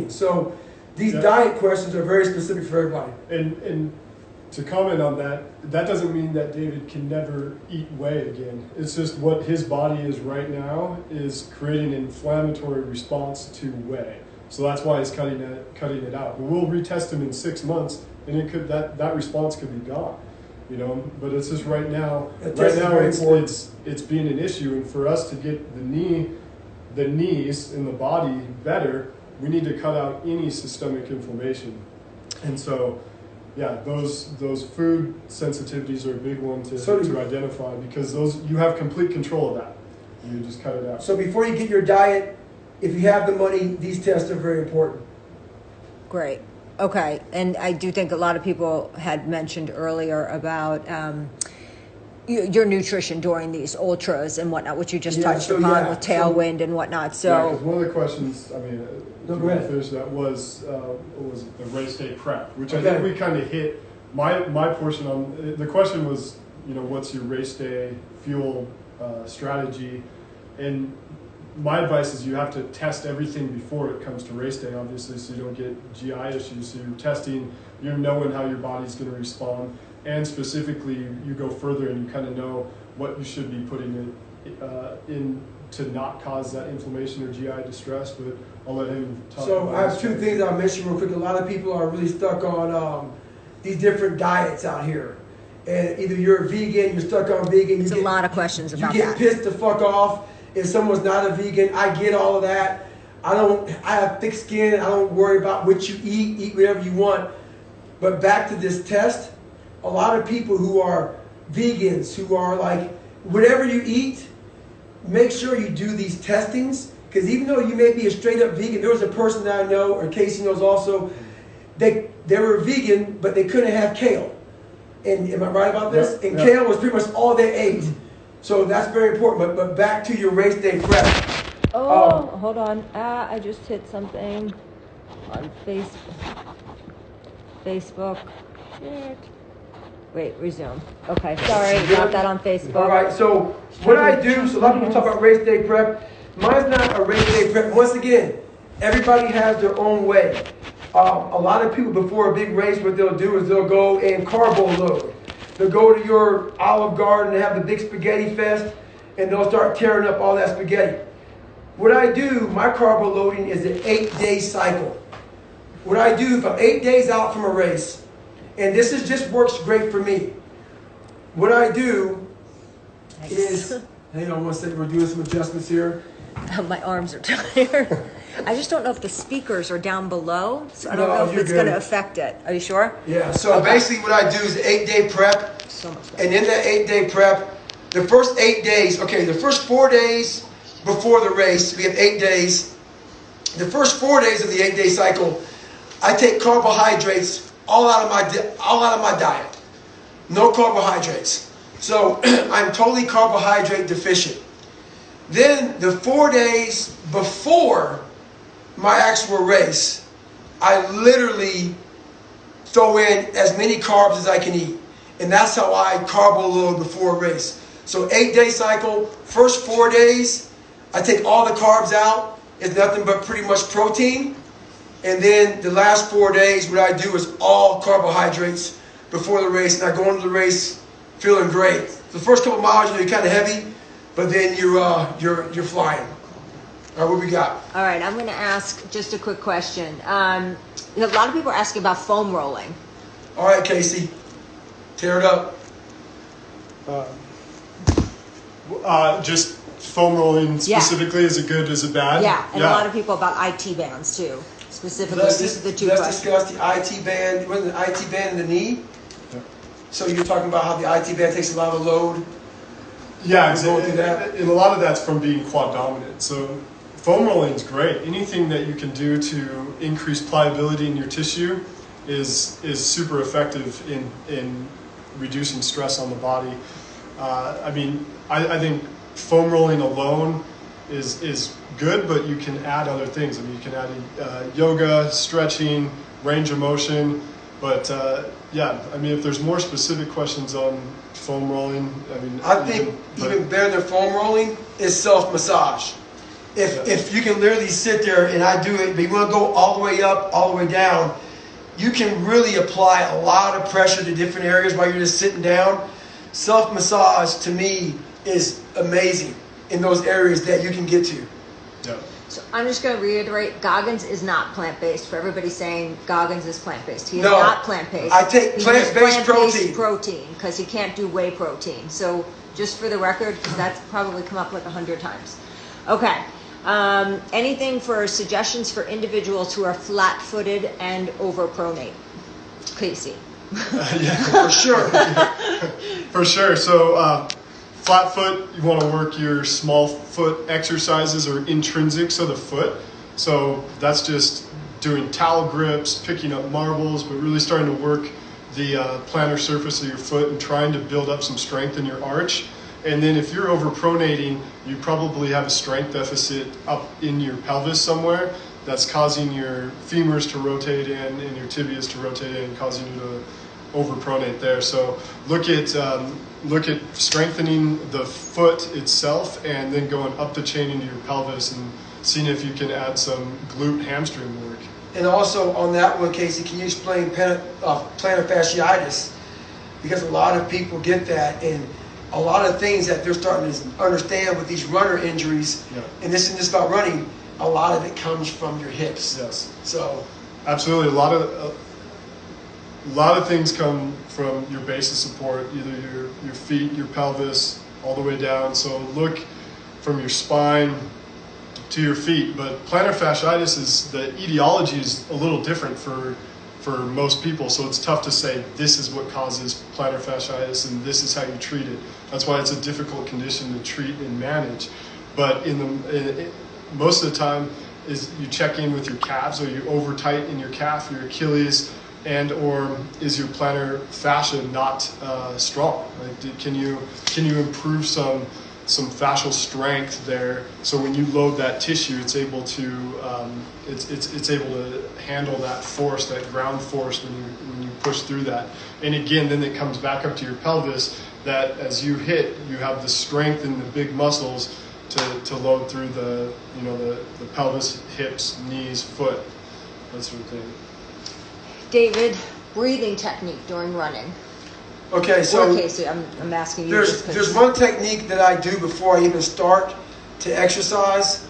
protein. So these diet questions are very specific for everybody. And to comment on that, that doesn't mean that David can never eat whey again. It's just what his body is right now is creating an inflammatory response to whey. So that's why he's cutting it out. But we'll retest him in 6 months, and it could that response could be gone. You know, but it's just right now it's being an issue, and for us to get the knees in the body better, we need to cut out any systemic inflammation. And so yeah, those food sensitivities are a big one to identify, because those you have complete control of that. You just cut it out. So before you get your diet, if you have the money, these tests are very important. Great. Okay, and I do think a lot of people had mentioned earlier about your nutrition during these ultras and whatnot, which you just touched upon with tailwind and whatnot. So one of the questions, I mean, finish that was the race day prep, which I think we kind of hit. My portion on the question was, you know, what's your race day fuel strategy, and my advice is you have to test everything before it comes to race day, obviously, so you don't get GI issues. So you're testing, you're knowing how your body's going to respond, and specifically you go further and you kind of know what you should be putting in to not cause that inflammation or GI distress. But I'll let him talk. So I have 2 things I'll mention real quick. A lot of people are really stuck on these different diets out here. And either you're a vegan, you're stuck on vegan. There's a lot of questions about that. You get pissed the fuck off if someone's not a vegan. I get all of that. I have thick skin. I don't worry about what you eat whatever you want. But back to this test, a lot of people who are vegans, who are like, whatever you eat, make sure you do these testings. Because even though you may be a straight up vegan, there was a person that I know, or Casey knows also, they were vegan, but they couldn't have kale. And am I right about this? And kale was pretty much all they ate. So that's very important. But back to your race day prep. Hold on. I just hit something on Facebook. Shit. Wait, resume. Okay, sorry, got that on Facebook. All right, so what I do, so a lot of people talk about race day prep. Mine's not a race day prep. Once again, everybody has their own way. A lot of people before a big race, what they'll do is they'll go and carbo load. They'll go to your Olive Garden and have the big spaghetti fest, and they'll start tearing up all that spaghetti. What I do, my carbo loading is an 8-day cycle. What I do, if I'm 8 days out from a race, and this just works great for me. What I do is, hang on one second, we're doing some adjustments here. My arms are tired. I just don't know if the speakers are down below, so I don't know if it's going to affect it. Are you sure? Yeah, so basically what I do is an 8-day prep. So much better. And in that 8-day prep, the first 8 days, the first 4 days before the race, we have 8 days. The first 4 days of the 8-day cycle, I take carbohydrates all out of my diet. No carbohydrates. So I'm totally carbohydrate deficient. Then the 4 days before my actual race, I literally throw in as many carbs as I can eat. And that's how I carbo load before a race. So 8-day cycle, first 4 days, I take all the carbs out. It's nothing but pretty much protein. And then the last 4 days, what I do is all carbohydrates before the race. And I go into the race feeling great. The first couple miles, you're kind of heavy, but then you're flying. All right, what we got? All right, I'm going to ask just a quick question. A lot of people are asking about foam rolling. All right, Casey, tear it up. Just foam rolling specifically, is it good, is it bad? Yeah, and a lot of people about IT bands too. Specifically, these are the 2 questions. Let's discuss the IT band. Wasn't the IT band in the knee? Yeah. So you're talking about how the IT band takes a lot of load? Yeah, and a lot of that's from being quad dominant. So foam rolling is great. Anything that you can do to increase pliability in your tissue is super effective in reducing stress on the body. I think foam rolling alone is good, but you can add other things. I mean, you can add yoga, stretching, range of motion. But if there's more specific questions on foam rolling, I think even better than foam rolling is self-massage. If you can literally sit there and I do it, but you want to go all the way up, all the way down, you can really apply a lot of pressure to different areas while you're just sitting down. Self-massage, to me, is amazing in those areas that you can get to. Yeah. So I'm just going to reiterate, Goggins is not plant-based. For everybody saying Goggins is plant-based. He is not plant-based. I take plant-based protein because he can't do whey protein. So just for the record, because that's probably come up like 100 times. Okay. Anything for suggestions for individuals who are flat-footed and overpronate? Casey. Yeah, for sure. For sure. So flat foot, you want to work your small foot exercises or intrinsics of the foot. So that's just doing towel grips, picking up marbles, but really starting to work the plantar surface of your foot and trying to build up some strength in your arch. And then if you're overpronating, you probably have a strength deficit up in your pelvis somewhere that's causing your femurs to rotate in and your tibias to rotate in, causing you to overpronate there. So look at strengthening the foot itself and then going up the chain into your pelvis and seeing if you can add some glute hamstring work. And also on that one, Casey, can you explain plantar fasciitis? Because a lot of people get that, and a lot of things that they're starting to understand with these runner injuries, and this isn't just about running, a lot of it comes from your hips. Yes. So absolutely, a lot of things come from your base of support, either your feet, your pelvis, all the way down. So look from your spine to your feet. But plantar fasciitis is, the etiology is a little different for most people. So it's tough to say this is what causes plantar fasciitis and this is how you treat it. That's why it's a difficult condition to treat and manage. But most of the time is you check in with your calves. Are you over tight in your calf, your Achilles, and or is your plantar fascia not strong? Like, can you improve some fascial strength there, so when you load that tissue, it's able to it's able to handle that force, that ground force when you push through that. And again, then it comes back up to your pelvis. That as you hit, you have the strength in the big muscles to load through the pelvis, hips, knees, foot, that sort of thing. David, breathing technique during running. okay, so Casey, I'm asking you. there's one technique that I do before I even start to exercise,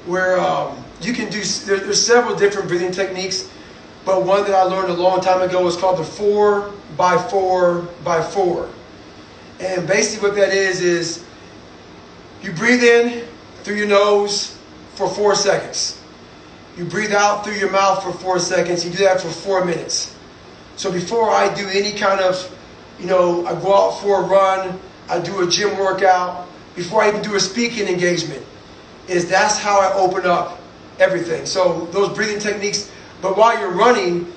where you can do. There's several different breathing techniques, but one that I learned a long time ago is called the 4x4x4. And basically what that is you breathe in through your nose for 4 seconds. You breathe out through your mouth for 4 seconds. You do that for 4 minutes. So before I do any kind of, I go out for a run, I do a gym workout, before I even do a speaking engagement, that's how I open up everything. So those breathing techniques, but while you're running,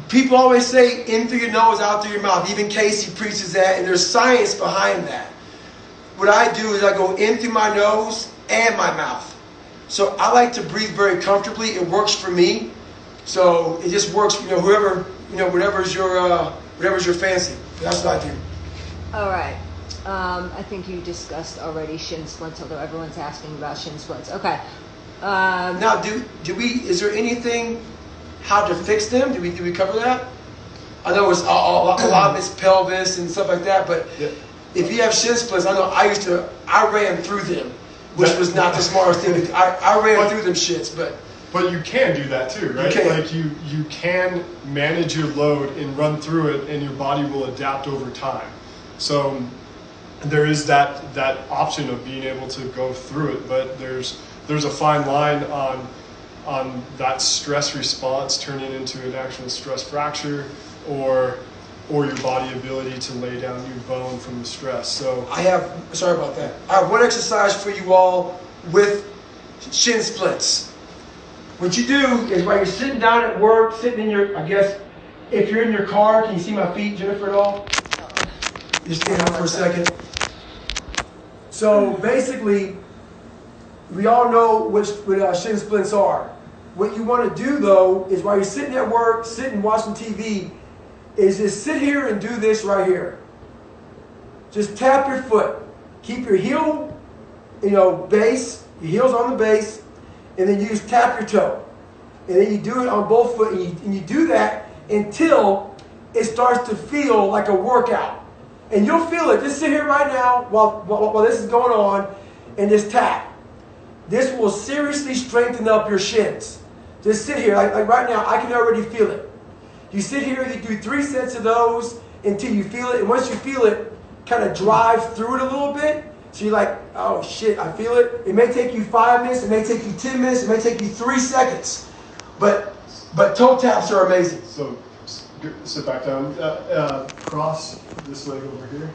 people always say in through your nose, out through your mouth. Even Casey preaches that, and there's science behind that. What I do is I go in through my nose and my mouth. So I like to breathe very comfortably. It works for me. So it just works, whatever's your fancy. That's what I do. All right. I think you discussed already shin splints, although everyone's asking about shin splints. Okay. Now, is there anything, how to fix them? Did we cover that? I know it's a lot of it's pelvis and stuff like that, but if you have shin splints, I know I ran through them, which was not the smartest thing. I ran through them shits, but you can do that too, right? You can manage your load and run through it, and your body will adapt over time. So there is that option of being able to go through it, but there's a fine line on that stress response turning into an actual stress fracture or your body ability to lay down new bone from the stress. So sorry about that. I have one exercise for you all with shin splints. What you do is while you're sitting down at work, sitting in your, I guess, if you're in your car, can you see my feet, Jennifer, at all? Just stand up for a second. So basically, we all know what shin splints are. What you want to do, though, is while you're sitting at work, sitting watching TV, is just sit here and do this right here. Just tap your foot. Keep your heel base, your heels on the base, and then you just tap your toe. And then you do it on both foot, and you do that until it starts to feel like a workout. And you'll feel it. Just sit here right now while this is going on, and just tap. This will seriously strengthen up your shins. Just sit here. Like right now, I can already feel it. You sit here, you do 3 sets of those until you feel it. And once you feel it, kind of drive through it a little bit. So you're like, oh shit, I feel it. It may take you 5 minutes. It may take you 10 minutes. It may take you 3 seconds. But toe taps are amazing. So sit back down. Cross this leg over here.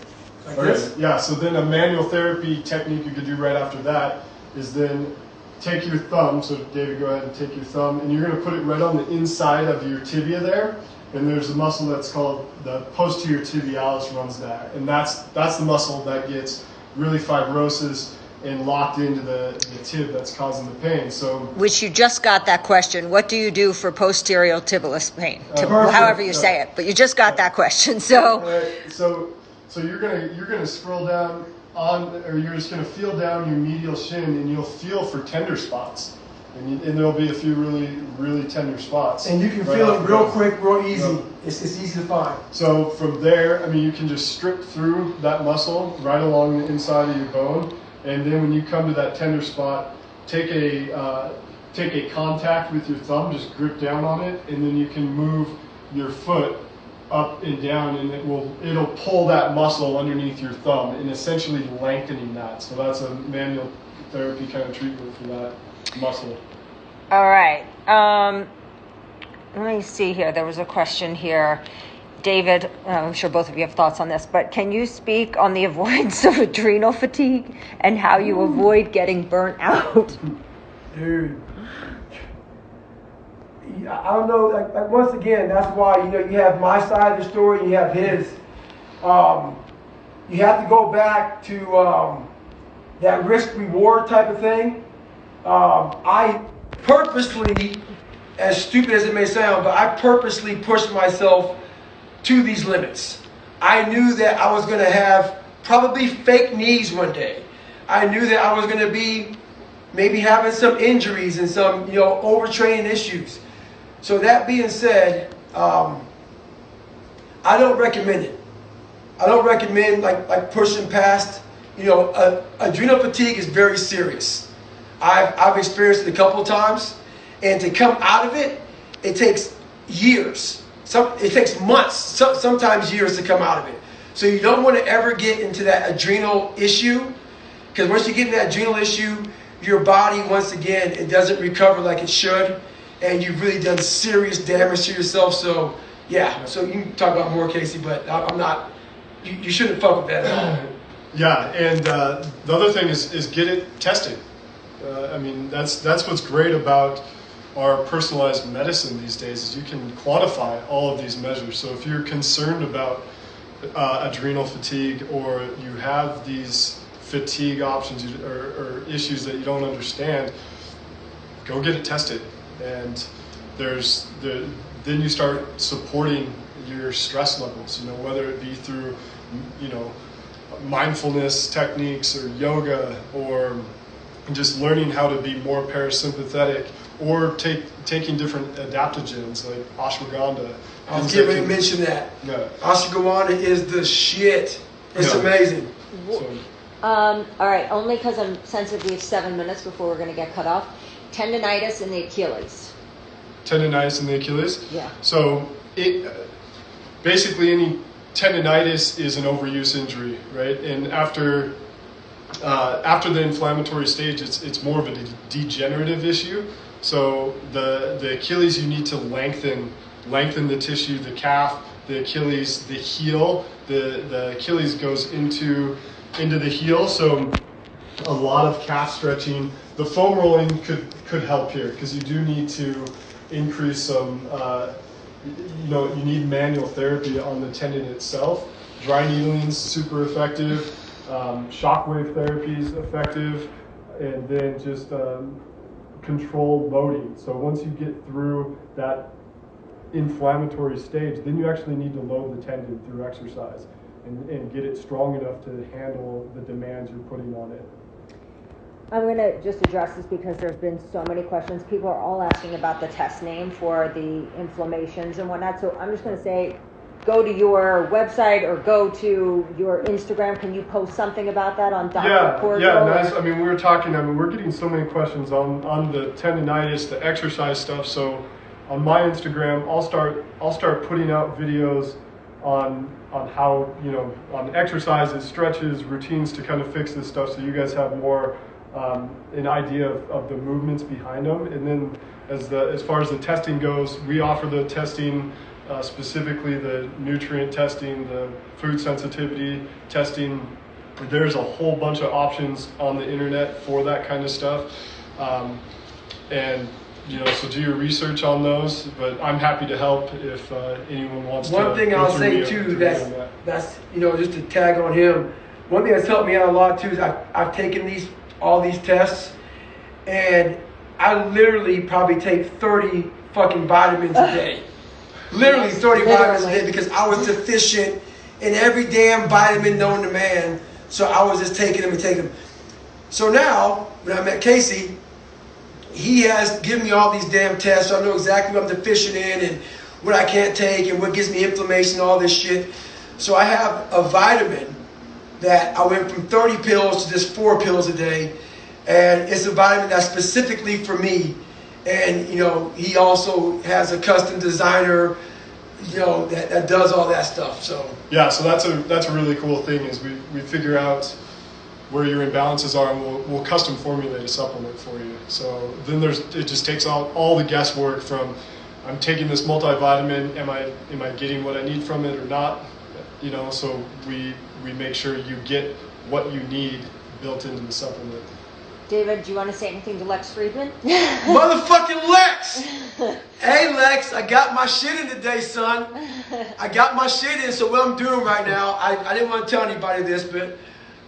Like this? Yeah, so then a manual therapy technique you could do right after that is then take your thumb. So David, go ahead and take your thumb. And you're going to put it right on the inside of your tibia there. And there's a muscle that's called the posterior tibialis runs there. And that's the muscle that gets really fibrosis and locked into the tib that's causing the pain. So, which you just got that question. What do you do for posterior tibialis pain? However you say it, but you just got that question. So you're gonna scroll down or you're just gonna feel down your medial shin, and you'll feel for tender spots, and there'll be a few really tender spots. And you can feel it real quick, real easy. Yep. It's easy to find. So from there, you can just strip through that muscle right along the inside of your bone. And then when you come to that tender spot, take a contact with your thumb, just grip down on it, and then you can move your foot up and down, and it'll pull that muscle underneath your thumb and essentially lengthening that. So that's a manual therapy kind of treatment for that muscle. All right. Let me see here. There was a question here. David, I'm sure both of you have thoughts on this, but can you speak on the avoidance of adrenal fatigue and how you avoid getting burnt out? Dude. I don't know, like once again, that's why, you have my side of the story, you have his. You have to go back to that risk-reward type of thing. I purposely, as stupid as it may sound, but I purposely pushed myself to these limits. I knew that I was going to have probably fake knees one day. I knew that I was going to be maybe having some injuries and some, overtraining issues. So that being said, I don't recommend it. I don't recommend like pushing past. Adrenal fatigue is very serious. I've experienced it a couple of times, and to come out of it, it takes years. It takes months, sometimes years to come out of it. So you don't want to ever get into that adrenal issue, because once you get into that adrenal issue, your body, once again, it doesn't recover like it should, and you've really done serious damage to yourself. So yeah, so you can talk about more, Casey, but I'm not. You shouldn't fuck with that at all. Yeah, and the other thing is get it tested. That's what's great about our personalized medicine these days is you can quantify all of these measures. So if you're concerned about adrenal fatigue, or you have these fatigue options or issues that you don't understand, go get it tested. And then you start supporting your stress levels, whether it be through, mindfulness techniques or yoga, or just learning how to be more parasympathetic, or taking different adaptogens like ashwagandha. I was getting ready to mention that. Yeah. Ashwagandha is the shit. It's amazing. So, all right, only because I'm sensitive, we have 7 minutes before we're going to get cut off. Tendinitis in the Achilles. Tendinitis in the Achilles? Yeah. So basically any tendinitis is an overuse injury, right? And after the inflammatory stage, it's more of a degenerative issue. So the Achilles, you need to lengthen the tissue, the calf, the Achilles, the heel. The Achilles goes into the heel. So a lot of calf stretching. The foam rolling could help here, because you do need to increase some. You need manual therapy on the tendon itself. Dry needling's super effective. Shockwave therapy is effective, and then just controlled loading. So once you get through that inflammatory stage, then you actually need to load the tendon through exercise and get it strong enough to handle the demands you're putting on it. I'm going to just address this because there's been so many questions. People are all asking about the test name for the inflammations and whatnot. So I'm just going to say, go to your website or go to your Instagram. Can you post something about that on Dr. Cordial? Yeah, nice. I mean, we're getting so many questions on the tendonitis, the exercise stuff. So on my Instagram, I'll start putting out videos on how, on exercises, stretches, routines to kind of fix this stuff, so you guys have more an idea of the movements behind them. And then as far as the testing goes, we offer the testing, specifically the nutrient testing, the food sensitivity testing. There's a whole bunch of options on the internet for that kind of stuff. And so do your research on those, but I'm happy to help if anyone wants to. One thing I'll say too, that's just to tag on him, one thing that's helped me out a lot too is I've taken all these tests, and I literally probably take 30 fucking vitamins a day. Literally 30 vitamins a day, because I was deficient in every damn vitamin known to man, so I was just taking them. So now, when I met Casey, he has given me all these damn tests, so I know exactly what I'm deficient in and what I can't take and what gives me inflammation, all this shit. So I have a vitamin that I went from 30 pills to just 4 pills a day, and it's a vitamin that's specifically for me. And he also has a custom designer, that does all that stuff. So yeah, so that's a really cool thing, is we figure out where your imbalances are, and we'll custom formulate a supplement for you. So then it just takes out all the guesswork from, I'm taking this multivitamin, am I getting what I need from it or not? So we make sure you get what you need built into the supplement. David, do you want to say anything to Lex Friedman? Motherfucking Lex! Hey Lex, I got my shit in today, son. I got my shit in, so what I'm doing right now, I didn't want to tell anybody this, but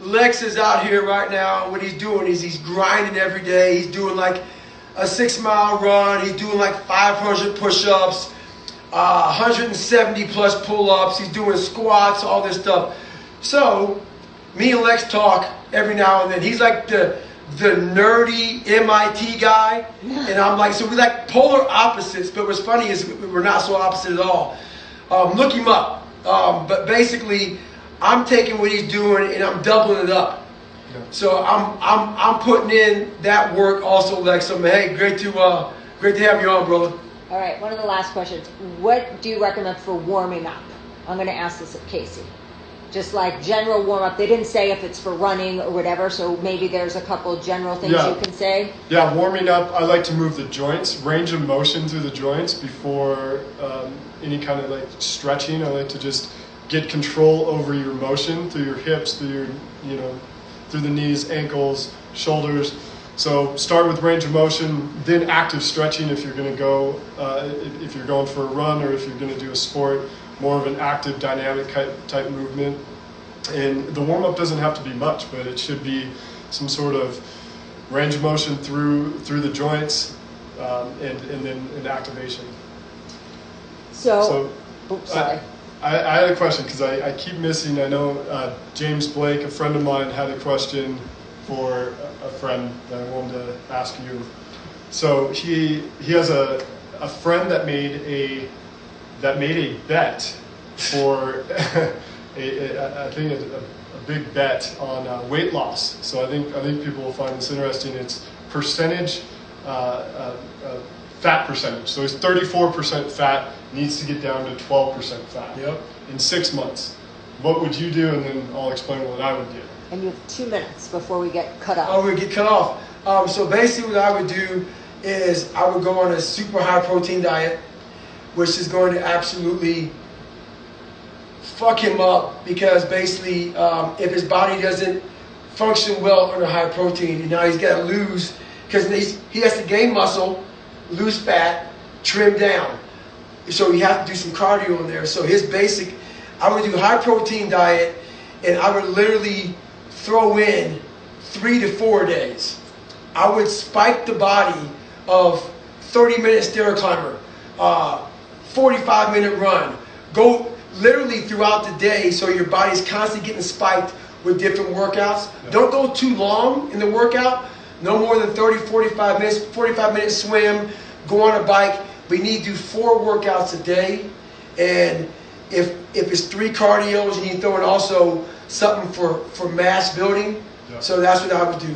Lex is out here right now. What he's doing is he's grinding every day. He's doing like a 6-mile run. He's doing like 500 push-ups, 170 plus pull-ups. He's doing squats, all this stuff. So me and Lex talk every now and then. He's like the nerdy MIT guy, and I'm like, so we like polar opposites, but what's funny is we're not so opposite at all. Look him up. But basically, I'm taking what he's doing and I'm doubling it up. Yeah. So I'm putting in that work also, Lex. So hey, great to have you on, brother. All right, one of the last questions. What do you recommend for warming up? I'm going to ask this of Casey. Just like general warm up. They didn't say if it's for running or whatever, so maybe there's a couple general things you can say. Yeah, warming up, I like to move the joints, range of motion through the joints before any kind of like stretching. I like to just get control over your motion through your hips, through your, through the knees, ankles, shoulders. So start with range of motion, then active stretching if you're going to go, if you're going for a run or if you're going to do a sport, more of an active dynamic type movement. And the warm-up doesn't have to be much, but it should be some sort of range of motion through the joints, and then an activation. So sorry. I had a question because I keep missing. I know James Blake, a friend of mine, had a question for a friend that I wanted to ask you. So he has a friend that made a bet for I think a big bet on weight loss. So I think people will find this interesting. It's percentage, fat percentage. So he's 34% fat, needs to get down to 12% fat. Yep. In 6 months. What would you do? And then I'll explain what I would do. And you have 2 minutes before we get cut off. Oh, we get cut off. So basically what I would do is I would go on a super high protein diet, which is going to absolutely fuck him up, because basically if his body doesn't function well under high protein, and now he's got to lose, because he has to gain muscle, lose fat, trim down. So you have to do some cardio in there. So I would do high protein diet, and I would literally throw in 3 to 4 days. I would spike the body of 30-minute stair climber, 45-minute run. Go literally throughout the day, so your body's constantly getting spiked with different workouts. Yeah. Don't go too long in the workout, no more than 30, 45 minutes, 45-minute swim, go on a bike. We need to do 4 workouts a day. And if it's 3 cardios, you need to throw in also something for mass building. Yeah. So that's what I would do.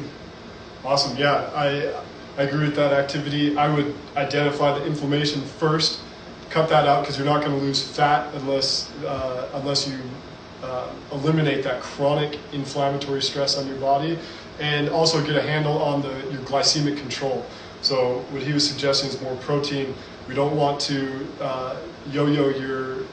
Awesome. Yeah, I agree with that activity. I would identify the inflammation first, cut that out because you're not going to lose fat unless you eliminate that chronic inflammatory stress on your body, and also get a handle on your glycemic control. So what he was suggesting is more protein. We don't want to yo-yo your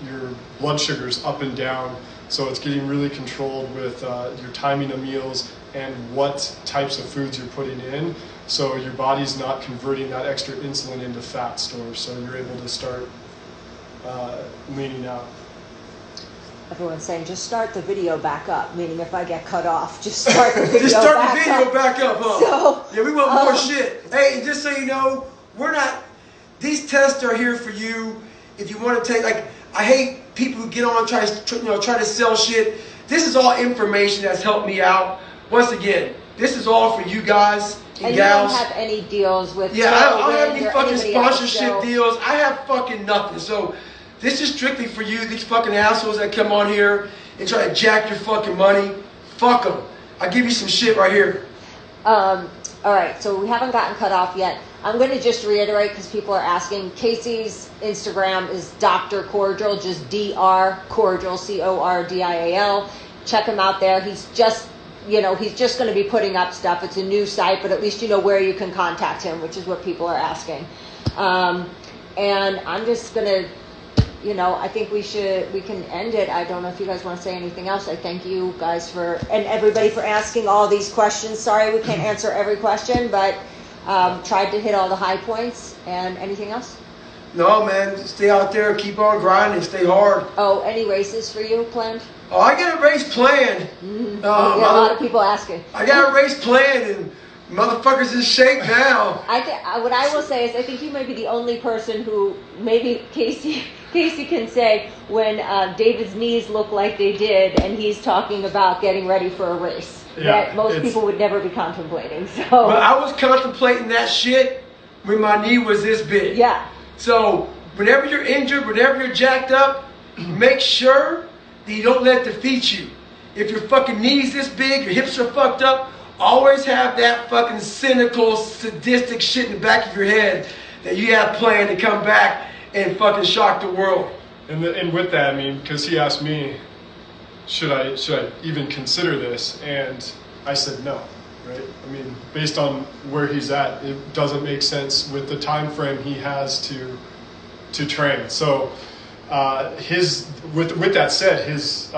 blood sugars up and down. So it's getting really controlled with your timing of meals and what types of foods you're putting in. So your body's not converting that extra insulin into fat stores. So you're able to start leaning out. Everyone's saying, just start the video back up, meaning if I get cut off, just start the video just start back the video up. back up, huh? So, yeah, we want more shit. Hey, just so you know, we're not, these tests are here for you if you want to take, like, I hate people who get on and try to sell shit. This is all information that's helped me out. Once again, this is all for you guys and gals. You don't have any deals with I don't have any fucking else, sponsorship deals. I have fucking nothing. So this is strictly for you, these fucking assholes that come on here and try to jack your fucking money. Fuck them. I'll give you some shit right here. All right, so we haven't gotten cut off yet. I'm going to just reiterate because people are asking. Casey's Instagram is Dr. Cordial, just Dr. Cordial, Cordial. Check him out there. He's just going to be putting up stuff. It's a new site, but at least you know where you can contact him, which is what people are asking. And I'm just going to, I think we can end it. I don't know if you guys want to say anything else. I thank you guys and everybody for asking all these questions. Sorry we can't answer every question, but tried to hit all the high points. And anything else? No, man. Stay out there. Keep on grinding. Stay hard. Oh, any races for you planned? Oh, I got a race planned. A lot of people asking. I got a race planned, and motherfuckers in shape now. What I will say is I think you may be the only person who, maybe Casey can say, when David's knees look like they did and he's talking about getting ready for a race. Yeah, that most people would never be contemplating. So. But I was contemplating that shit when my knee was this big. Yeah. So whenever you're injured, whenever you're jacked up, make sure that you don't let it defeat you. If your fucking knee's this big, your hips are fucked up, always have that fucking cynical, sadistic shit in the back of your head that you have planned to come back and fucking shock the world. And with that, I mean, because he asked me, should I even consider this? And I said no, right? I mean, based on where he's at, it doesn't make sense with the time frame he has to train. So with that said, his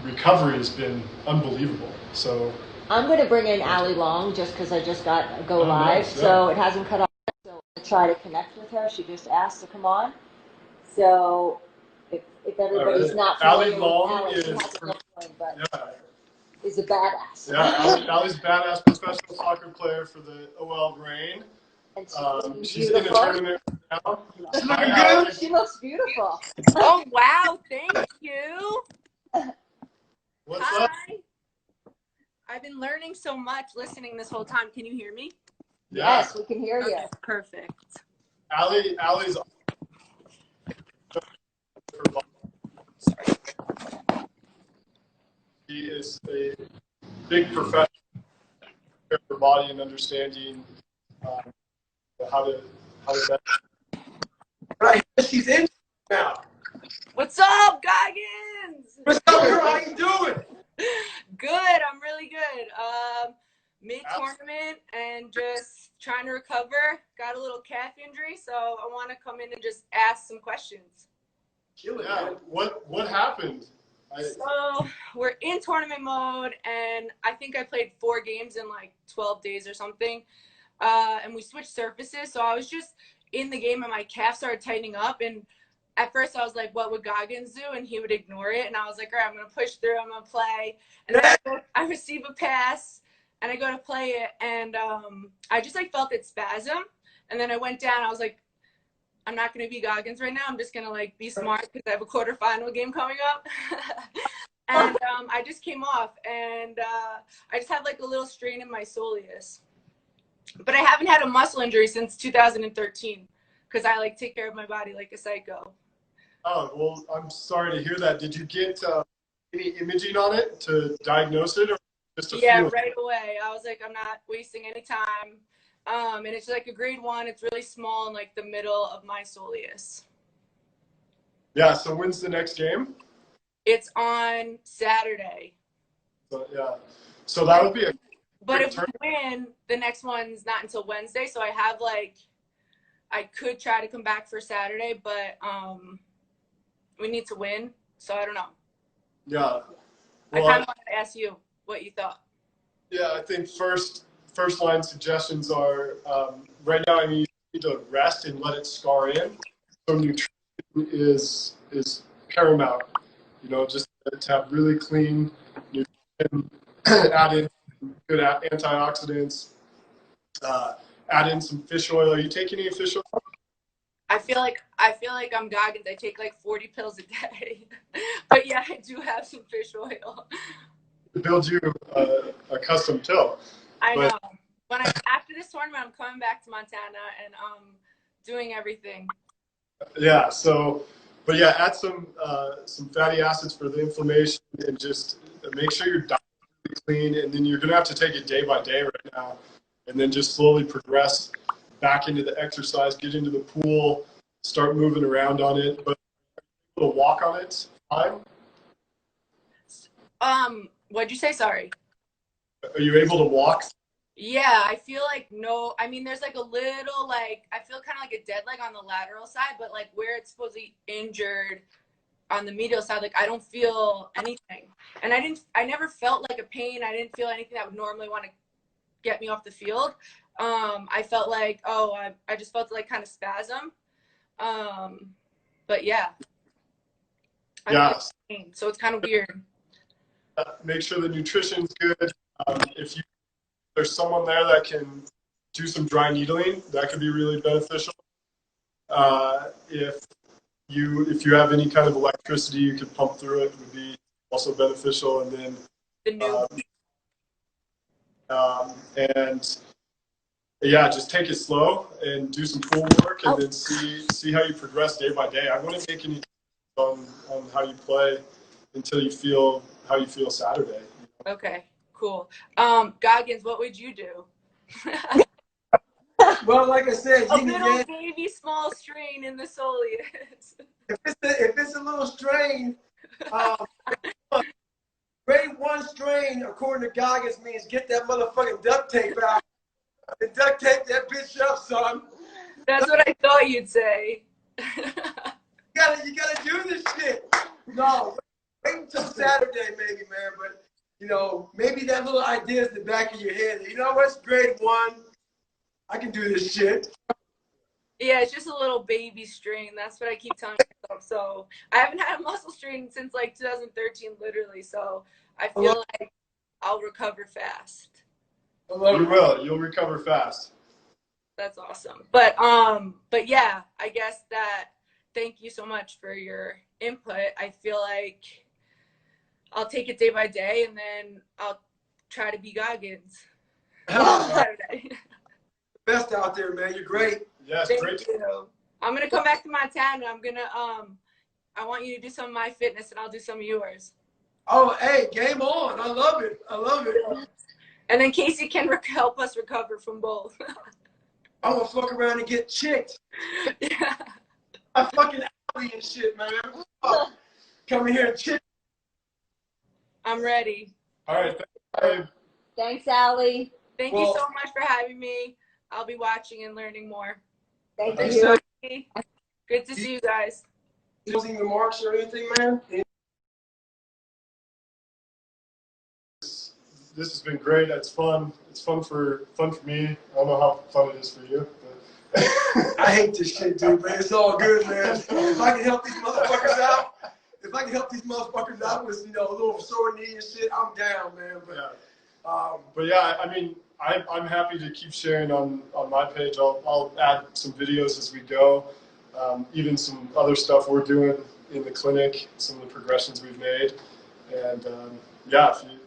recovery has been unbelievable. So I'm going to bring in Allie Long just because I just got go live, nice, yeah. So it hasn't cut off. So I'll try to connect with her. She just asked to come on. So if everybody's not familiar Allie Long with Allie, is, she hasn't joined, but yeah. is a badass. Yeah, Allie's a badass professional soccer player for the OL Reign. And she's in a tournament now. She's looking good. She looks beautiful. Oh, wow. Thank you. What's Hi. up? I've been learning so much listening this whole time. Can you hear me? Yeah. Yes, we can hear you. Okay, perfect. Allie's Sorry. She is a big professional for her body and understanding how to Right, she's in now. What's up, Goggins? What's up, girl? How you doing? Good. I'm really good. Mid-tournament and just trying to recover. Got a little calf injury, so I want to come in and just ask some questions. Yeah. What happened? So we're in tournament mode, and I think I played 4 games in like 12 days or something. And we switched surfaces, so I was just in the game, and my calf started tightening up. And at first, I was like, "What would Goggins do?" And he would ignore it. And I was like, "All right, I'm gonna push through. I'm gonna play." And then I receive a pass, and I go to play it, and I just like felt it spasm. And then I went down. I was like, I'm not going to be Goggins right now. I'm just going to like be smart because I have a quarterfinal game coming up. And I just came off, and I just had like a little strain in my soleus. But I haven't had a muscle injury since 2013 because I like take care of my body like a psycho. Oh, well, I'm sorry to hear that. Did you get any imaging on it to diagnose it, or just a feeling? Right away. I was like, I'm not wasting any time. And it's like a grade 1. It's really small in like the middle of my soleus. Yeah, so when's the next game? It's on Saturday. So, yeah. So that would be a But if we win, the next one's not until Wednesday. So I have like, I could try to come back for Saturday, but we need to win. So I don't know. Yeah. Well, I kind of wanted to ask you what you thought. Yeah, I think first line suggestions are right now. I mean, you need to rest and let it scar in. So nutrition is paramount. You know, just to have really clean nutrition, add in good antioxidants, add in some fish oil. Are you taking any fish oil? I feel like I'm Goggins. I take like 40 pills a day. But yeah, I do have some fish oil. Build you a custom pill. I know. After this tournament, I'm coming back to Montana and doing everything. Yeah. So, but yeah, add some fatty acids for the inflammation, and just make sure your diet is really clean. And then you're gonna have to take it day by day right now, and then just slowly progress back into the exercise, get into the pool, start moving around on it. But to walk on it, fine. What'd you say? Sorry. Are you able to walk? Yeah, I feel like no. I mean, there's like a little like I feel kind of like a dead leg on the lateral side, but like where it's supposedly injured on the medial side, like I don't feel anything. And I never felt like a pain. I didn't feel anything that would normally want to get me off the field. I felt like I just felt like kind of spasm. But yeah. Yeah. So it's kind of weird. Make sure the nutrition's good. If there's someone there that can do some dry needling, that could be really beneficial. If you have any kind of electricity you can pump through it, would be also beneficial. And then and yeah, just take it slow and do some pool work, and then see how you progress day by day. I wouldn't make any on how you play until you feel how you feel Saturday. Okay, cool. Goggins, what would you do? Well, like I said, a little baby small strain in the soleus. If it's a little strain, grade 1 strain, according to Goggins, means get that motherfucking duct tape out and duct tape that bitch up, son. That's what I thought you'd say. You gotta do this shit. No, wait until Saturday, maybe, man. But you know, maybe that little idea is in the back of your head. You know what's grade 1? I can do this shit. Yeah, it's just a little baby strain. That's what I keep telling myself. So I haven't had a muscle strain since like 2013, literally. So I feel like I'll recover fast. You will. You'll recover fast. That's awesome. But yeah, I guess that. Thank you so much for your input. I feel like I'll take it day by day, and then I'll try to be Goggins. Best out there, man. You're great. Yes, Thank you. I'm gonna come back to Montana. I'm gonna I want you to do some of my fitness, and I'll do some of yours. Oh, hey, game on. I love it. I love it. And then Casey can help us recover from both. I'm gonna fuck around and get chicked. Yeah. I fucking alley and shit, man. Come here and chick. I'm ready. All right. Thanks, Allie. Thank you so much for having me. I'll be watching and learning more. Thank you. Good to see you guys. Closing remarks or anything, man? This has been great. It's fun. It's fun for me. I don't know how fun it is for you. But I hate this shit, dude, man. It's all good, man. If I can help these motherfuckers out, with, you know, a little sore knee and shit, I'm down, man. But yeah, I mean, I'm happy to keep sharing on my page. I'll add some videos as we go, even some other stuff we're doing in the clinic, some of the progressions we've made, And yeah, if you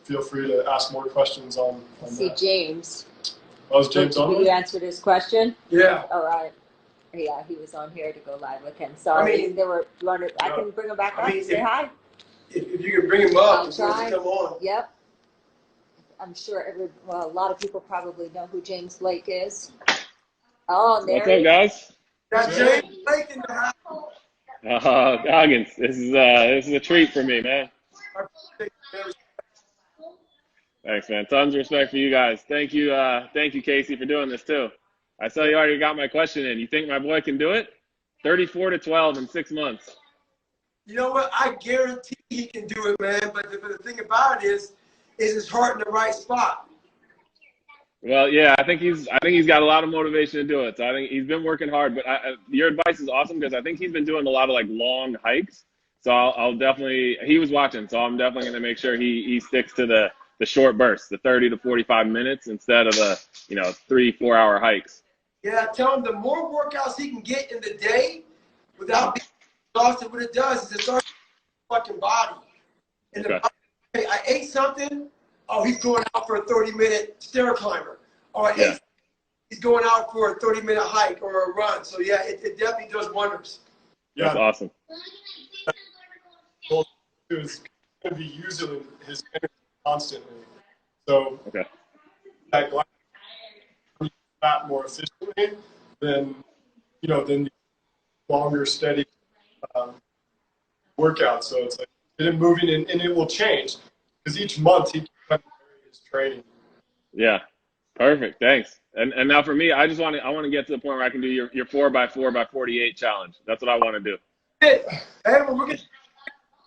feel free to ask more questions on See that. James. Oh, is James on? You answered his question? Yeah. All right. Yeah, he was on here to go live with him. Sorry, I mean, I can bring him back up. Say hi. If you can bring him up, I'll he's going try. to come on. Yep. I'm sure a lot of people probably know who James Blake is. Oh, there What's up, guys? Got James Blake in the house. Goggins, this is a treat for me, man. Thanks, man. Tons of respect for you guys. Thank you, Casey, for doing this too. I saw you already got my question in. You think my boy can do it? 34-12 in 6 months. You know what? I guarantee he can do it, man. But the thing about it is his heart in the right spot. Well, yeah, I think he's got a lot of motivation to do it. So I think he's been working hard. But your advice is awesome because I think he's been doing a lot of like long hikes. So I'll definitely. He was watching, so I'm definitely going to make sure he sticks to the short bursts, the 30 to 45 minutes instead of the 3-4 hour hikes. Yeah, tell him the more workouts he can get in the day without being exhausted, what it does is it starts the fucking body. And Okay. the body, hey, I ate something. Oh, he's going out for a 30-minute stair climber. Or he's going out for a 30-minute hike or a run. So yeah, it definitely does wonders. Yeah, That's awesome. He's going to be using his energy constantly. So Okay. that fat more efficiently than the longer steady workout. So it's like get him moving and it will change because each month he can vary his training. Yeah. Perfect. Thanks. And now for me, I want to get to the point where I can do your 4x4x48 challenge. That's what I want to do. Hey, well, we're getting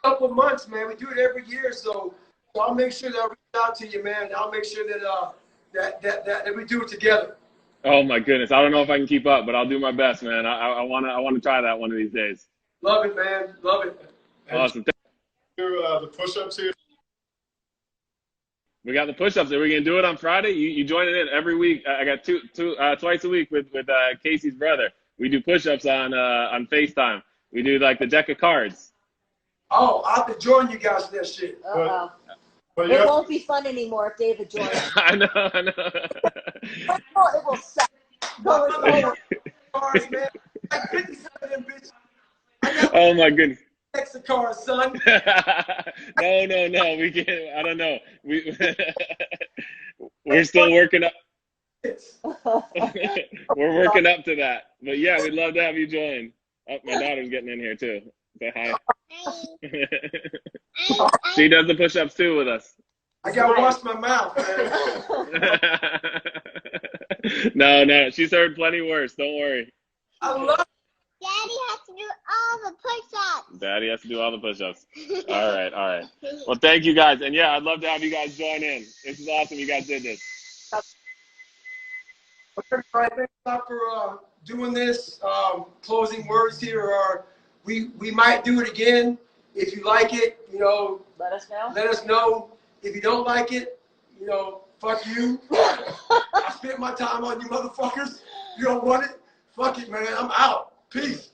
a couple of months, man. We do it every year, so I'll make sure that I reach out to you, man. I'll make sure that we do it together. Oh my goodness, I don't know if I can keep up, but I'll do my best, man. I want to try that one of these days. Love it, man. Love it. Awesome. Do the push-ups here. We got the push-ups. Are we gonna do it on Friday? You join it in every week. I got twice a week with Casey's brother. We do push-ups on FaceTime. We do like the deck of cards. Oh, I'll have to join you guys for that shit. Uh-oh. But It won't be fun anymore if David joins. I know. It will suck. Cars, man. I got 57 of them bitches. Oh my goodness. Extra cars, son. No. We can't. I don't know. We're still working up. We're working up to that. But yeah, we'd love to have you join. Oh, my daughter's getting in here too. Say hi. She does the push-ups too with us. I gotta wash my mouth, man. No. She's heard plenty worse. Don't worry. I love Daddy has to do all the push-ups. Daddy has to do all the push-ups. All right. Well, thank you guys. And yeah, I'd love to have you guys join in. This is awesome. You guys did this. All right, thanks a lot for doing this. Closing words here are we might do it again. If you like it, Let us know. let us know. If you don't like it, fuck you. I spent my time on you motherfuckers. You don't want it? Fuck it, man. I'm out. Peace.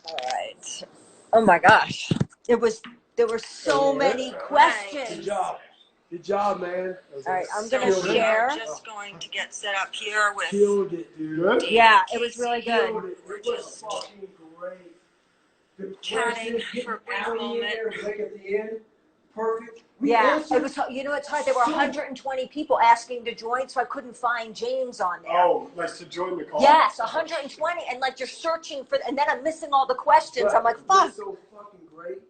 All right. Oh my gosh. There were so many questions. Good job, man. All right, I'm gonna share. I'm just going to get set up here with Killed it, dude. Good? Yeah, it was really good. Killed it. It was fucking great. The chatting questions, for a brief getting out of moment. there, like at the end, perfect. We Yeah, answered it was. It's hard. There were 120 people asking to join, so I couldn't find James on there. Oh, like to join the call? Yes, 120, and like you're searching for, and then I'm missing all the questions. But I'm like, it fuck. was so fucking great.